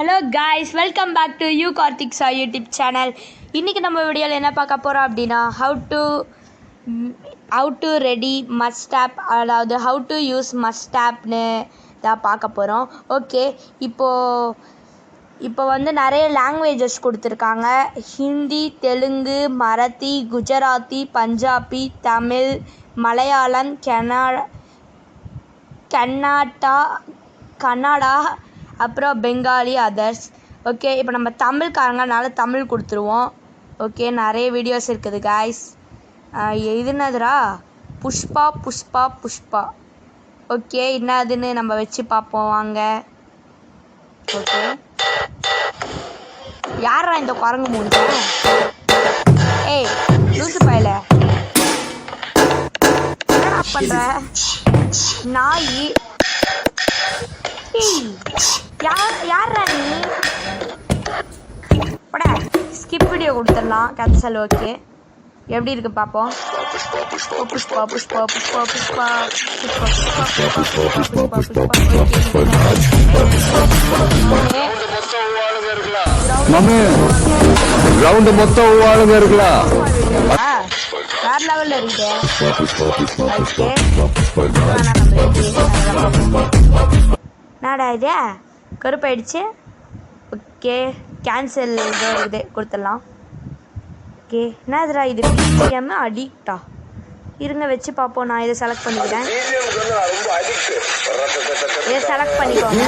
Hello guys, welcome back to you Karthik Sai YouTube channel. இன்றைக்கி நம்ம வீடியோவில் என்ன பார்க்க போகிறோம் அப்படின்னா ஹவு டு ரெடி மஸ்டாப், அதாவது ஹவு டு யூஸ் மஸ்டாப்னு தான் பார்க்க போகிறோம். ஓகே, இப்போ வந்து நிறைய லாங்குவேஜஸ் கொடுத்துருக்காங்க. ஹிந்தி, தெலுங்கு, மராத்தி, குஜராத்தி, பஞ்சாபி, தமிழ், மலையாளம், கன்னடா, அப்புறம் பெங்காலி, அதர்ஸ். ஓகே, இப்போ நம்ம தமிழ்காரங்கனால தமிழ் கொடுத்துருவோம். ஓகே, நிறைய வீடியோஸ் இருக்குது காய்ஸ். இதுனதுரா புஷ்பா புஷ்பா புஷ்பா. ஓகே, என்னதுன்னு நம்ம வச்சு பார்ப்போம் வாங்க. ஓகே, யாரா இந்த குரங்கு மூஞ்ச? ஏய் லூசு பயல, என்ன பண்ற நாய்? யாரா நீ? பட ஸ்கிப் வீடியோ கொடுத்துடலாம், கேன்சல். ஓகே, எப்படி இருக்கு பார்ப்போம். புஷ்பா புஷ்பா புஷ்பா புஷ்பா ரவுண்ட் மொத்தம் ஆளுங்க இருக்கலாம். வேற லெவல்ல இருக்கு. என்னடா இது கருப்பாயிடுச்சு? ஓகே, கேன்சல் இருக்குது, கொடுத்துடலாம். ஓகே, என்னதுரா இது? பிஜிஎம் அடிக்டா, இருங்க வச்சு பார்ப்போம். நான் இதை செலக்ட் பண்ணிக்கிறேன். இதை செலக்ட் பண்ணிக்கோங்க.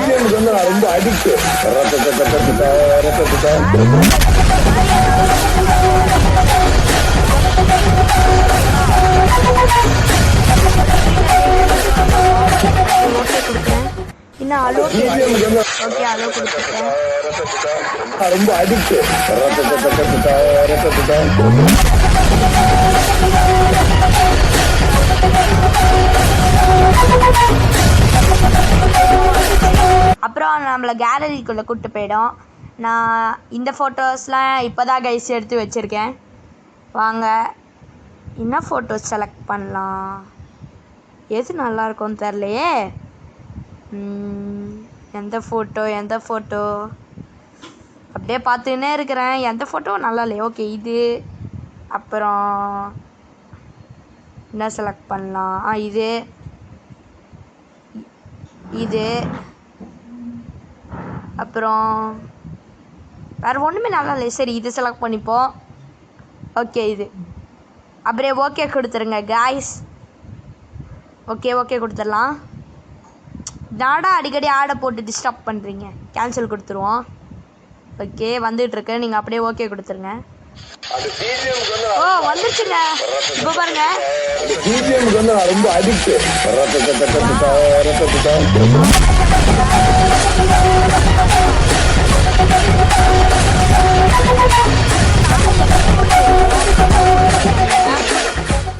ஓகே கொடுக்குறேன். இன்னும் அலோ. ஓகே, அலோ கொடுத்துருக்கேன். ரொம்ப அடிக்ட். அப்புறம் நம்மளை கேலரிக்குள்ளே கூப்பிட்டு போயிடும். நான் இந்த ஃபோட்டோஸ்லாம் இப்போ தான் கைஸ் எடுத்து வச்சுருக்கேன். வாங்க, என்ன ஃபோட்டோஸ் செலக்ட் பண்ணலாம்? எது நல்லாயிருக்கும்னு தெரிலையே. எந்த ஃபோட்டோ அப்படியே பார்த்துன்னே இருக்கிறேன். எந்த ஃபோட்டோ நல்லா இல்லையே. ஓகே, இது அப்புறம் என்ன செலக்ட் பண்ணலாம்? இது அப்புறம் வேறு ஒன்றுமே நல்லா இல்லை. சரி, இது செலக்ட் பண்ணிப்போம். ஓகே, இது அப்படியே ஓகே கொடுத்துருங்க காய்ஸ். ஓகே கொடுத்துடலாம். நாடா அடிக்கடி ஆடை போட்டு டிஸ்டர்ப் பண்ணுறீங்க. கேன்சல் கொடுத்துருவோம். ஓகே, வந்துட்டுருக்கு. நீங்கள் அப்படியே ஓகே கொடுத்துருங்க. ஓ வந்துருச்சுங்க, இப்போ பாருங்க. ரொம்ப அடிக்ட்.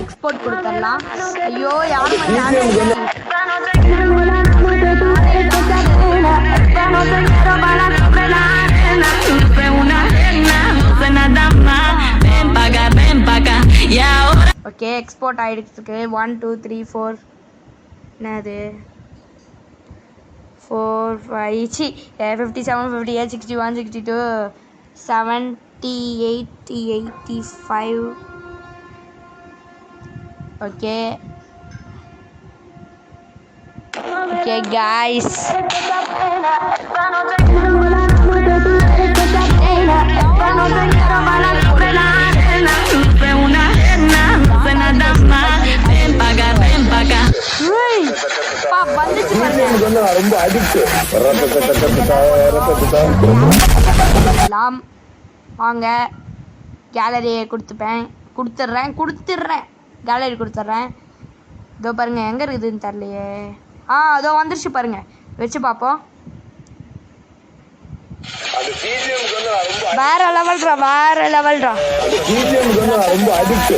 எக்ஸ்போர்ட் கொடுத்துடலாம். ஐயோ யாரும் ஓகே, எக்ஸ்போர்ட் ஆகிடுச்சுக்கு. 1 2 3 4 என்னது 4 5 57 58 61 62 70 80 85. ஓகே காய்ஸ், ரொம்ப அடிக்ட். வாங்க கேலரியை கொடுத்துட்றேன். கேலரி கொடுத்துட்றேன். இதோ பாருங்க, எங்கே இருக்குதுன்னு தெரியலையே. அதோ வந்துருச்சு பாருங்க, வச்சு பார்ப்போம். வேற லெவல்ரா. ரொம்ப அடிக்ட்.